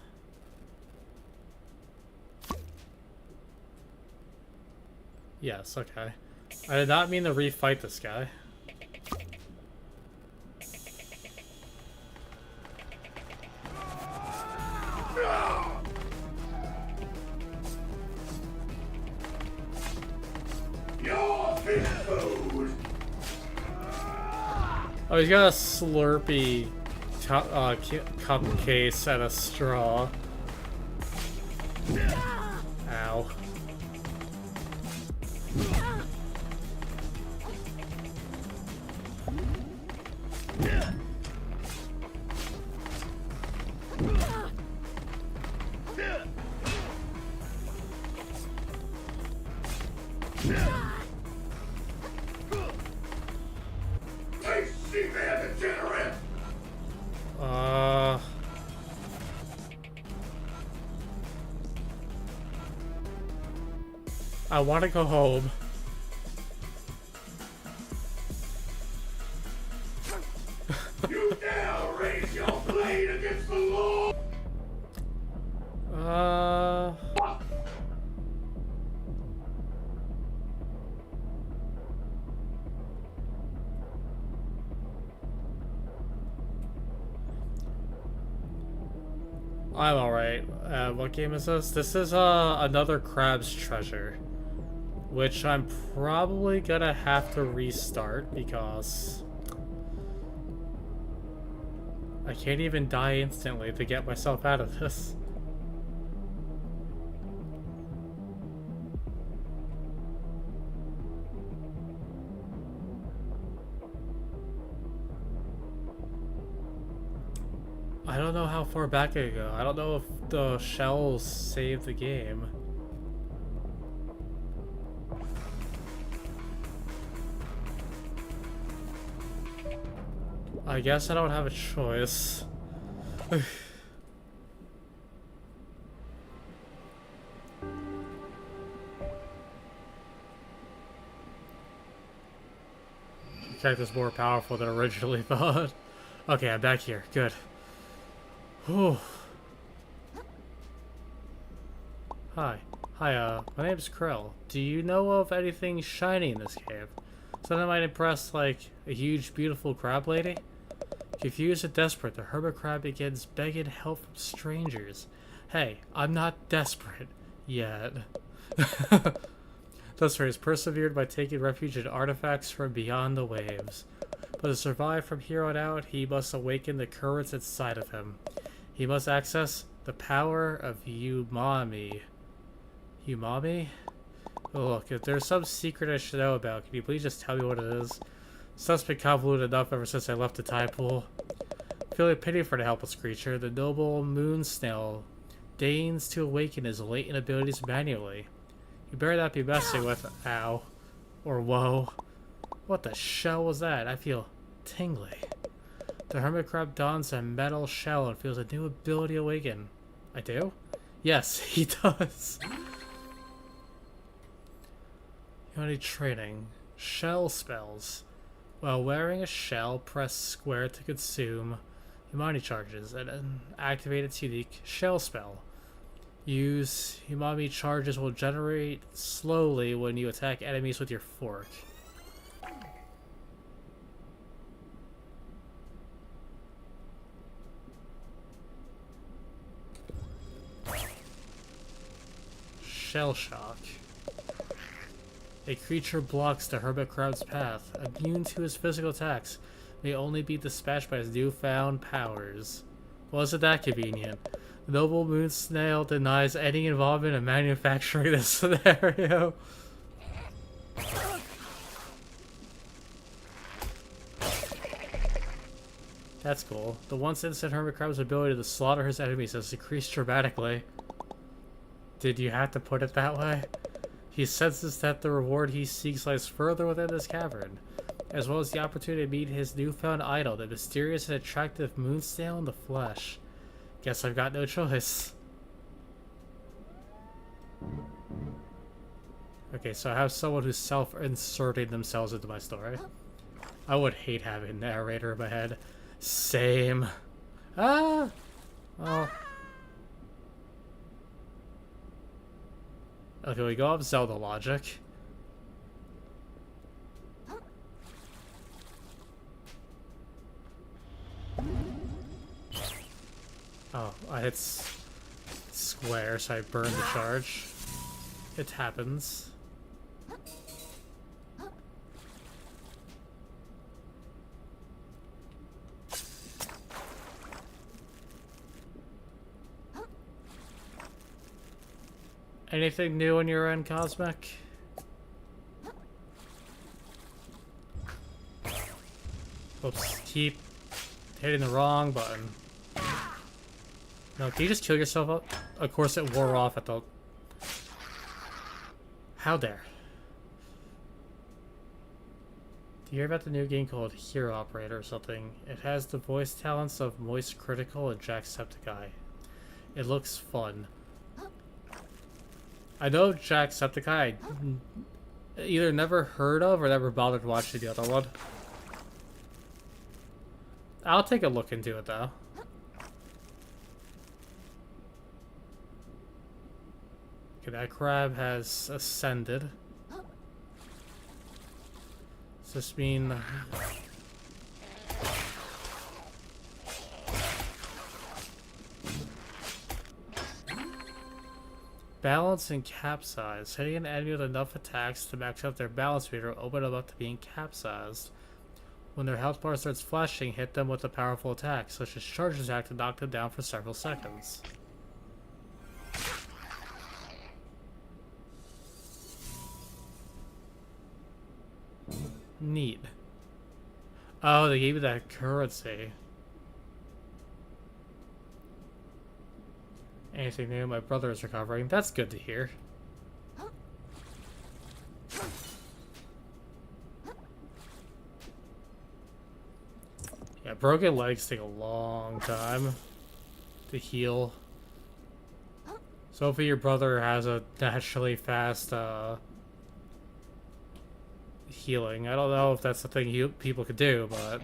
Yes, okay. I did not mean to refight this guy. Oh, he's got a Slurpee cup case and a straw. Ow. I want to go home.
You dare raise your blade against the law!
I'm alright. What game is this? This is another Crab's Treasure. Which I'm probably gonna have to restart because I can't even die instantly to get myself out of this. I don't know how far back I go. I don't know if the shells save the game. I guess I don't have a choice. Character's more powerful than originally thought. Okay, I'm back here. Good. Whew. Hi. Hi, my name's Krill. Do you know of anything shiny in this cave? Something that might impress, like, a huge, beautiful crab lady? Confused and desperate, the hermit crab begins begging help from strangers. Hey, I'm not desperate. Yet. Thus far, he's persevered by taking refuge in artifacts from beyond the waves. But to survive from here on out, he must awaken the currents inside of him. He must access the power of umami. Umami? Oh, look, if there's some secret I should know about, can you please just tell me what it is? Stuff's been convoluted enough ever since I left the tide pool. Feeling pity for the helpless creature, the noble moon snail deigns to awaken his latent abilities manually. You better not be messing with ow or whoa. What the shell was that? I feel tingly. The hermit crab dons a metal shell and feels a new ability awaken. I do? Yes, he does. Unity training. Shell spells. While wearing a shell, press square to consume Humani charges and activate its unique shell spell. Use Umami charges will generate slowly when you attack enemies with your fork. Shell shock. A creature blocks the hermit crab's path, immune to his physical attacks, may only be dispatched by his newfound powers. Wasn't that convenient? The noble moon snail denies any involvement in manufacturing this scenario. That's cool. The once innocent hermit crab's ability to slaughter his enemies has decreased dramatically. Did you have to put it that way? He senses that the reward he seeks lies further within this cavern, as well as the opportunity to meet his newfound idol, the mysterious and attractive moon snail in the flesh. Guess I've got no choice. Okay, so I have someone who's self-inserting themselves into my story. I would hate having a narrator in my head. Same. Ah! Oh. Okay, we go off Zelda logic. Oh, I hit square, so I burned the charge. It happens. Anything new on your end, Cosmic? Oops, keep hitting the wrong button. No, can you just kill yourself up? Of course it wore off at the... How dare. Do you hear about the new game called Hero Operator or something? It has the voice talents of Moist Critical and Jacksepticeye. It looks fun. I know Jacksepticeye I either never heard of or never bothered watching the other one. I'll take a look into it though. Okay, that crab has ascended. Does this mean... Balance and capsize. Hitting an enemy with enough attacks to max out their balance meter will open them up to being capsized. When their health bar starts flashing, hit them with a powerful attack, such as charge attack, to knock them down for several seconds. Neat. Oh, they gave me that currency. Anything new? My brother is recovering. That's good to hear. Yeah, broken legs take a long time to heal. So hopefully your brother has a naturally fast healing. I don't know if that's the thing people could do, but...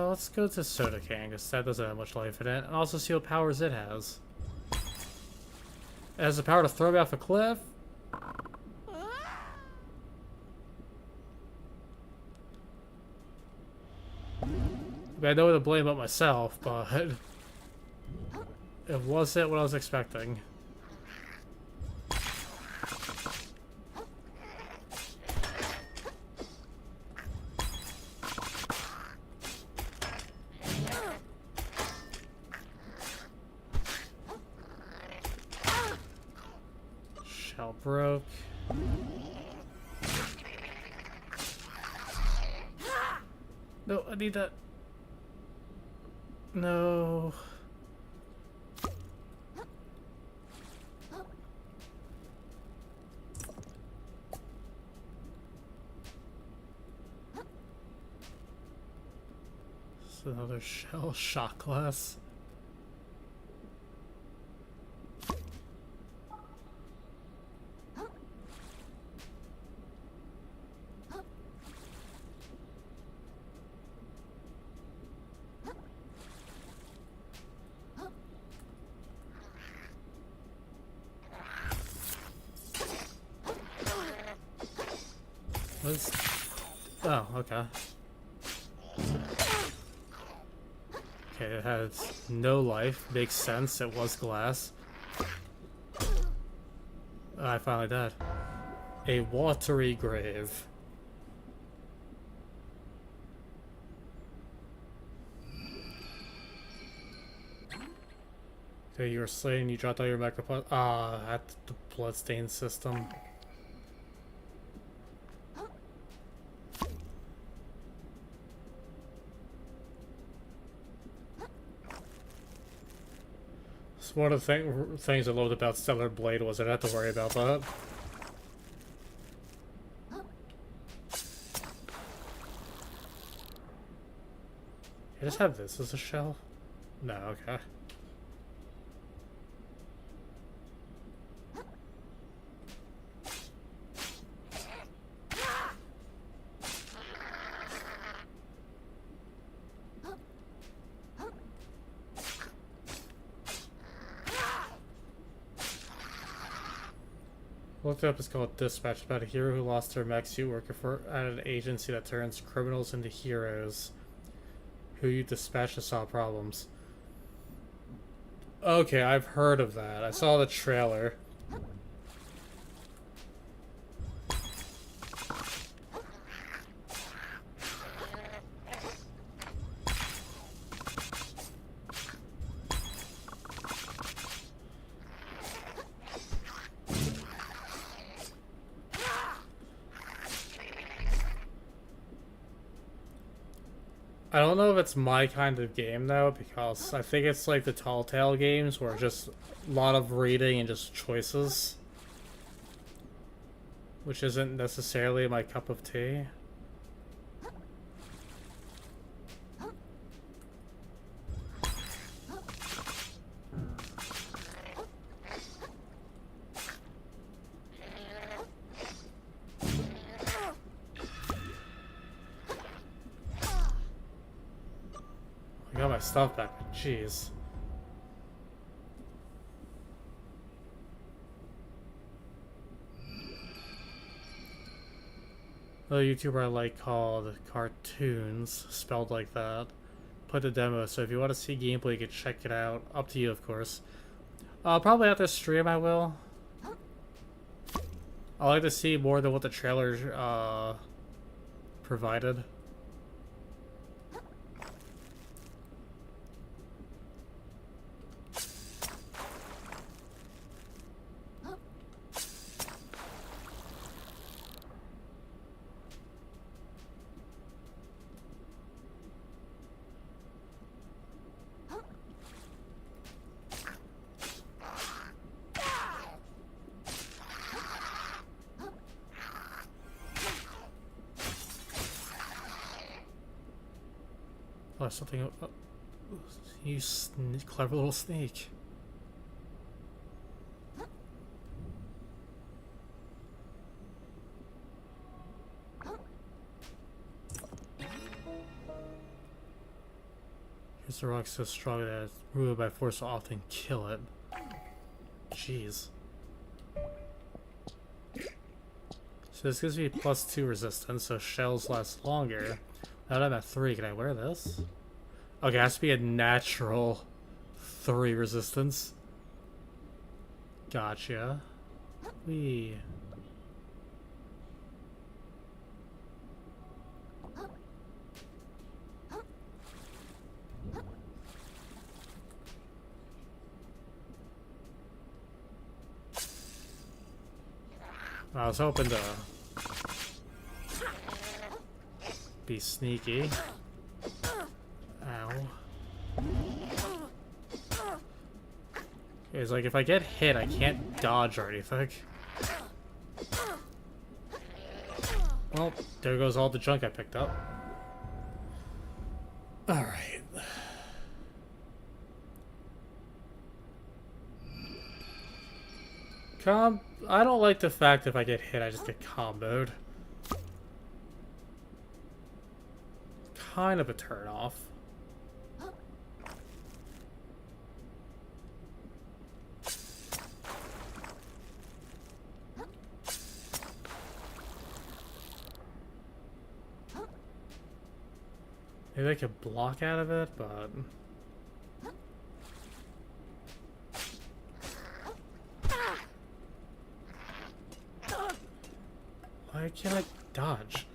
let's go to Soda Can, because that doesn't have much life in it. And also see what powers it has. It has the power to throw me off a cliff? I know what to blame about myself, but... it wasn't what I was expecting. Shell broke. No, I need that. No. It's another shell shot glass. Oh, okay. Okay, it has no life. Makes sense. It was glass. I finally died. A watery grave. Okay, you were slain. You dropped all your microphone. At the bloodstain system. One of the things I loved about Stellar Blade was I didn't have to worry about that. I just have this as a shell? No, okay. Looked up, it's called Dispatch, about a hero who lost their mech suit working at an agency that turns criminals into heroes who you dispatch to solve problems. Okay, I've heard of that. I saw the trailer. I don't know if it's my kind of game though, because I think it's like the Telltale games where it's just a lot of reading and just choices, which isn't necessarily my cup of tea. I got my stuff back, but jeez. The YouTuber I like called Cartoons, spelled like that, put the demo, so if you want to see gameplay you can check it out. Up to you, of course. Probably after stream I will. I like to see more than what the trailer provided. Oh, something. You clever little snake. Here's the rock so strong that moved by force will often kill it. Jeez. So this gives me +2 resistance, so shells last longer. Now that I'm at 3, can I wear this? Okay, it has to be a natural 3 resistance. Gotcha. Wee. I was hoping to be sneaky. Ow. It's like if I get hit, I can't dodge or anything. Well, there goes all the junk I picked up. Alright. I don't like the fact if I get hit, I just get comboed. Kind of a turn off. Maybe I could block out of it, but... Why can't I dodge?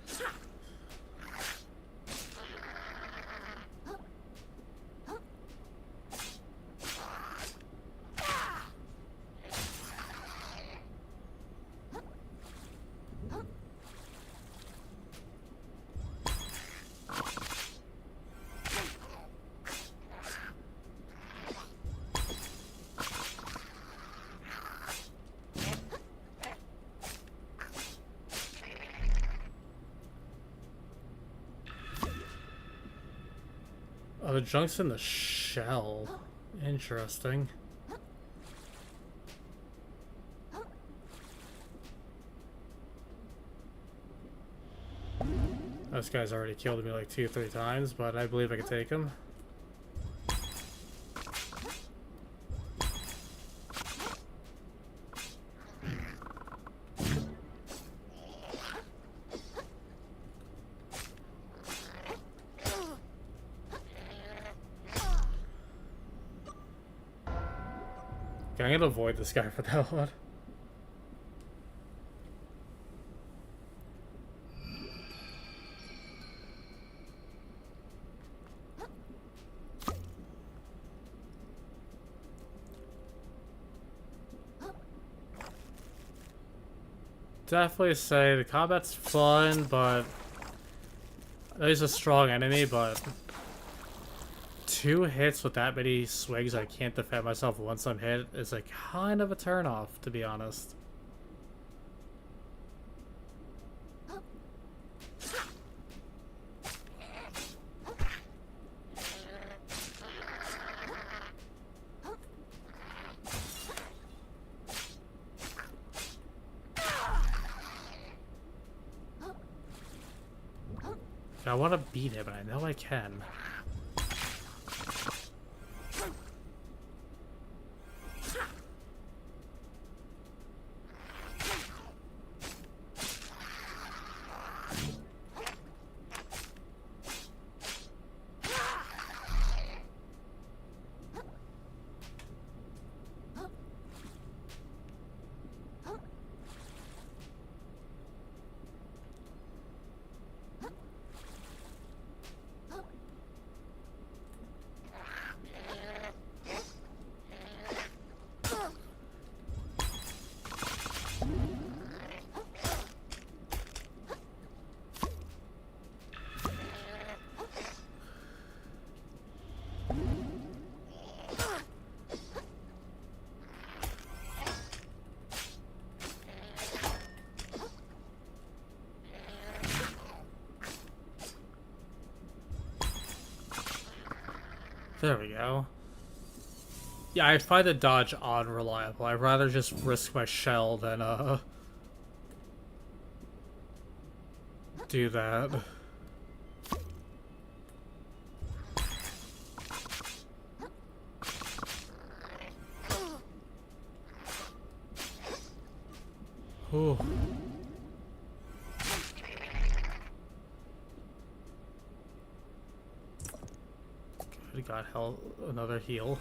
Oh, the junk's in the shell. Interesting. This guy's already killed me like 2 or 3 times, but I believe I can take him. Okay, I'm gonna avoid this guy for that one. Definitely say the combat's fun, but he's a strong enemy, but 2 hits with that many swings I can't defend myself once I'm hit is like kind of a turnoff, to be honest. I want to beat him, and I know I can. There we go. Yeah, I find the dodge unreliable. I'd rather just risk my shell than, do that. Ooh. Good, got hell, another heal.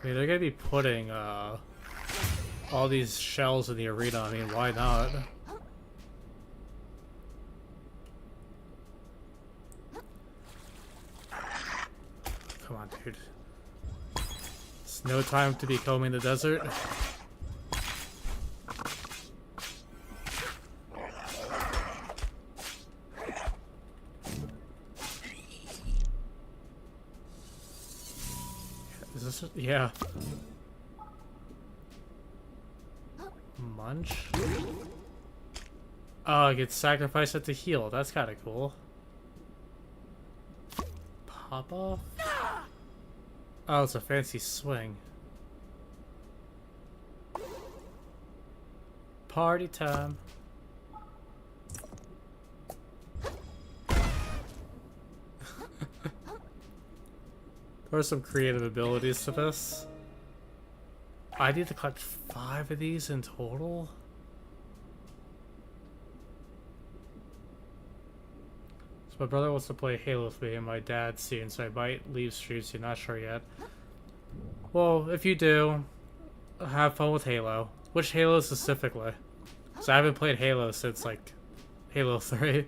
I mean, they're gonna be putting, all these shells in the arena. I mean, why not? Come on, dude. It's no time to be combing the desert. Is this it? Yeah. Munch? Oh, I get sacrificed at the heal. That's kind of cool. Pop off? Oh, it's a fancy swing. Party time. There are some creative abilities to this. I need to collect 5 of these in total. So my brother wants to play Halo 3 and my dad soon, so I might leave stream soon, not sure yet. Well, if you do, have fun with Halo. Which Halo specifically? Because I haven't played Halo since, like, Halo 3.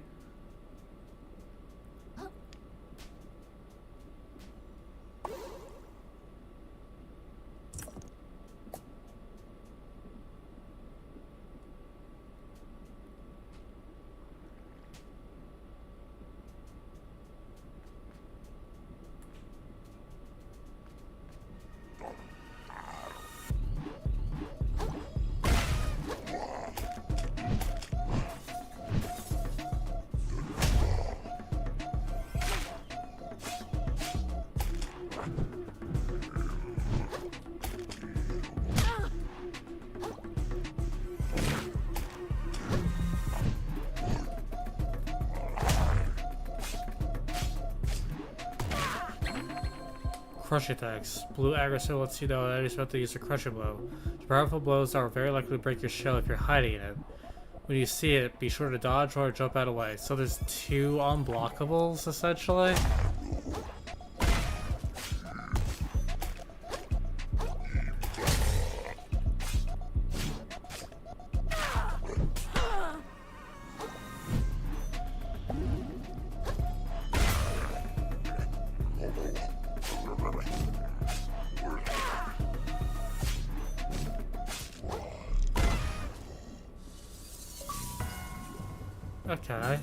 Crush attacks. Blue aggro lets you know that enemies about to use a crushing blow. Powerful blows are very likely to break your shell if you're hiding in it. When you see it, be sure to dodge or jump out of the way. So there's 2 unblockables, essentially. Okay.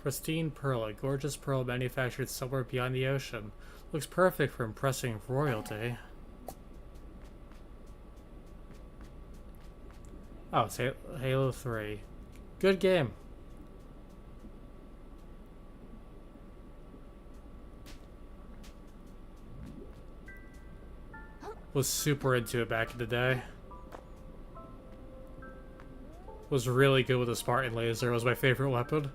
Pristine pearl, a gorgeous pearl manufactured somewhere beyond the ocean. Looks perfect for impressing royalty. Oh, it's Halo 3. Good game. Was super into it back in the day. Was really good with the Spartan laser. It was my favorite weapon.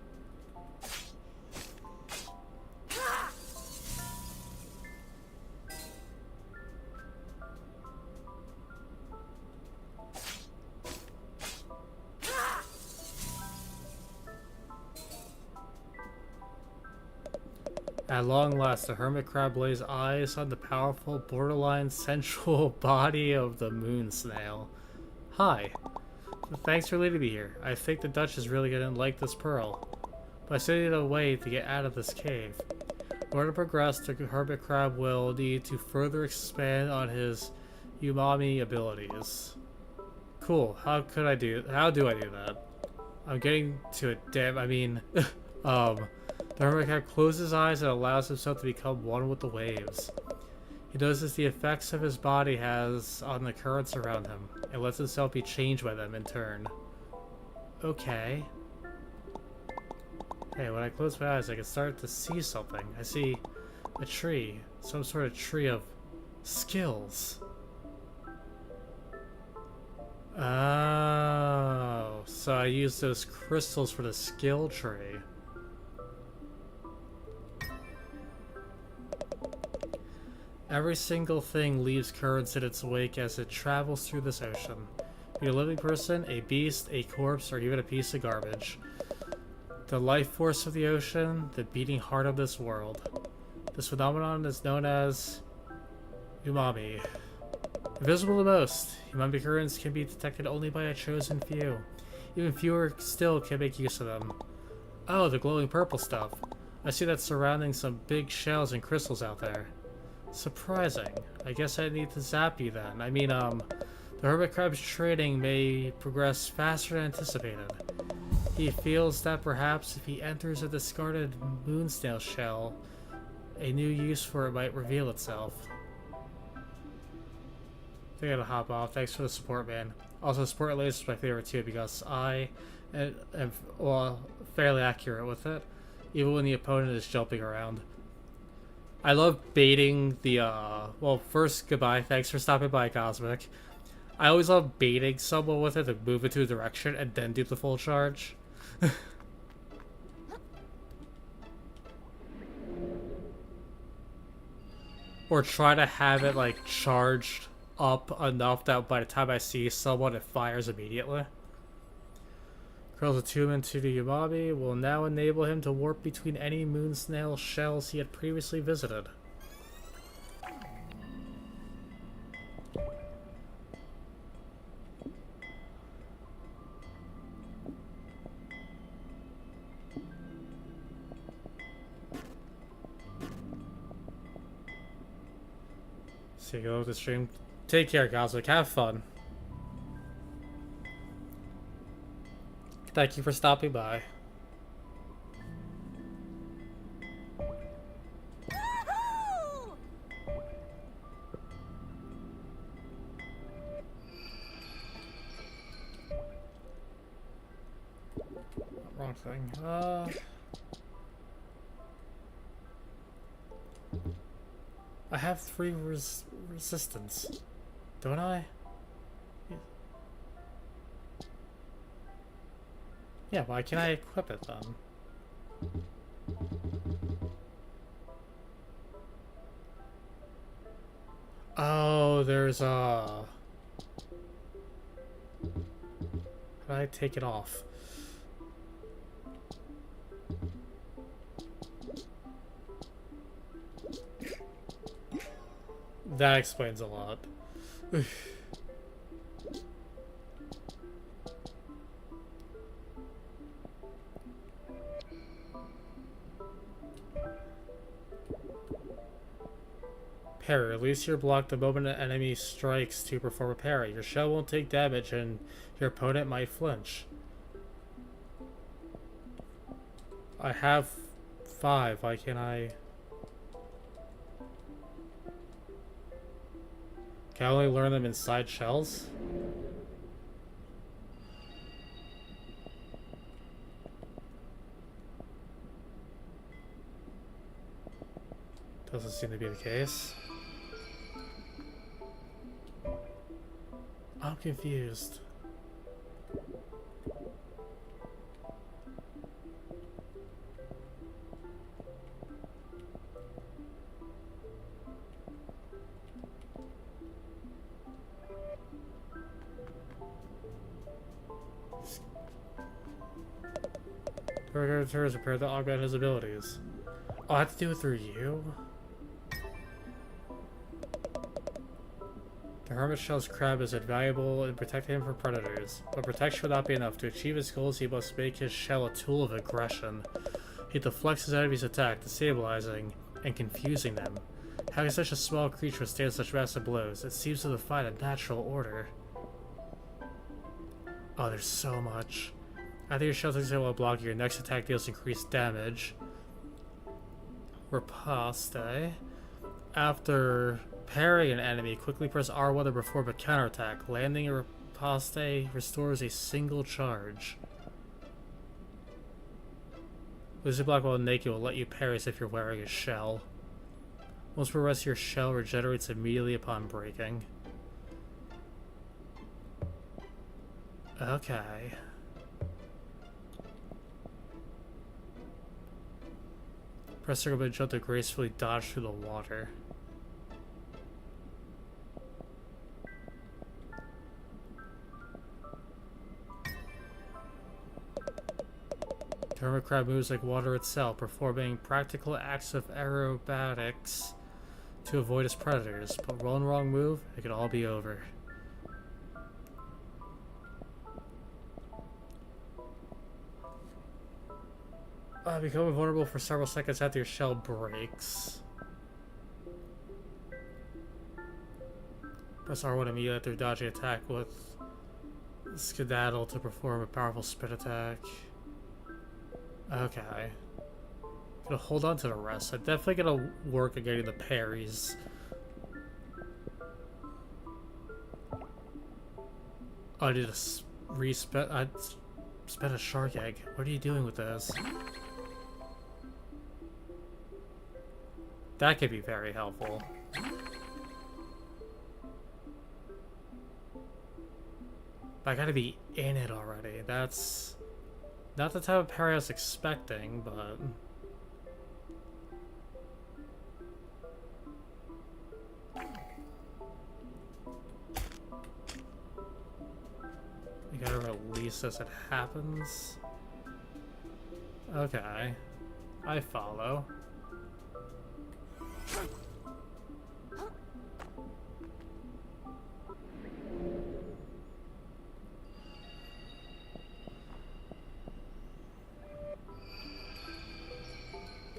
At long last, the hermit crab lays eyes on the powerful, borderline sensual body of the moon snail. Hi. Thanks for leading me here. I think the Dutch is really gonna like this pearl. But I still need a way to get out of this cave. In order to progress, the hermit crab will need to further expand on his umami abilities. Cool. How do I do that? I'm getting to it, damn, I mean, the hermit crab closes his eyes and allows himself to become one with the waves. He notices the effects of his body has on the currents around him, and lets himself be changed by them in turn. Okay. Hey, when I close my eyes, I can start to see something. I see a tree. Some sort of tree of skills. Oh, so I use those crystals for the skill tree. Every single thing leaves currents in its wake as it travels through this ocean. Be a living person, a beast, a corpse, or even a piece of garbage. The life force of the ocean, the beating heart of this world. This phenomenon is known as umami. Invisible to most, umami currents can be detected only by a chosen few. Even fewer still can make use of them. Oh, the glowing purple stuff. I see that surrounding some big shells and crystals out there. Surprising. I guess I need to zap you then. I mean, the hermit crab's training may progress faster than anticipated. He feels that perhaps if he enters a discarded moon snail shell, a new use for it might reveal itself. I gotta hop off. Thanks for the support, man. Also, support related is my favorite too because I am well, fairly accurate with it, even when the opponent is jumping around. I love baiting the, well, first, goodbye. Thanks for stopping by, Cosmic. I always love baiting someone with it to move into a direction and then do the full charge. Or try to have it, like, charged up enough that by the time I see someone, it fires immediately. Curls attunement to the umami will now enable him to warp between any moon snail shells he had previously visited. See you with the stream. Take care, Cosmic. Have fun. Thank you for stopping by. Wrong thing. I have 3 resistance, don't I? Yeah, why can't I equip it then? Oh, there's a... How do I take it off? That explains a lot. Parry. Release your block the moment an enemy strikes to perform a parry. Your shell won't take damage and your opponent might flinch. I have 5. Why can't I... Can I only learn them inside shells? Doesn't seem to be the case. I'm confused. Predator is prepared to augment his abilities. Oh, I have to do it through you? The Hermit Shell's crab is invaluable in protecting him from predators, but protection would not be enough. To achieve his goals, he must make his shell a tool of aggression. He deflects his enemy's attack, destabilizing and confusing them. How can such a small creature withstand such massive blows? It seems to defy the natural order. Oh, there's so much. After your shell takes while blocking, your next attack deals increased damage. Riposte. After parrying an enemy, quickly press R1 to perform a counterattack. Landing a riposte restores a single charge. Losing block while naked will let you parry as if you're wearing a shell. Once per rest, your shell regenerates immediately upon breaking. Okay. Press circle to jump to gracefully dodge through the water. Hermit crab moves like water itself, performing practical acts of aerobatics to avoid its predators. But one wrong move, it could all be over. Becoming vulnerable for several seconds after your shell breaks. Press R1 immediately after dodging attack with Skedaddle to perform a powerful spin attack. Okay. Gonna hold on to the rest. I'm definitely gonna work on getting the parries. Oh, I need to I spent a shark egg. What are you doing with this? That could be very helpful. But I gotta be in it already. That's not the type of parry I was expecting, but... You gotta release as it happens. Okay. I follow.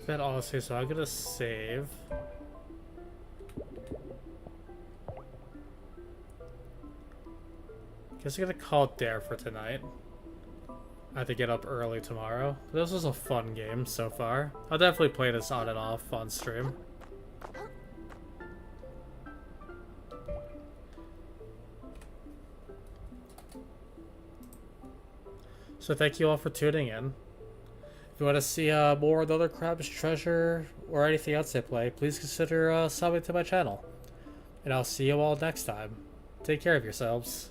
That honestly, so I'm gonna save. Guess I'm gonna call it there for tonight. I have to get up early tomorrow. This was a fun game so far. I'll definitely play this on and off on stream. So thank you all for tuning in. If you want to see more of the other Crab's Treasure or anything else I play, please consider subbing to my channel. And I'll see you all next time. Take care of yourselves.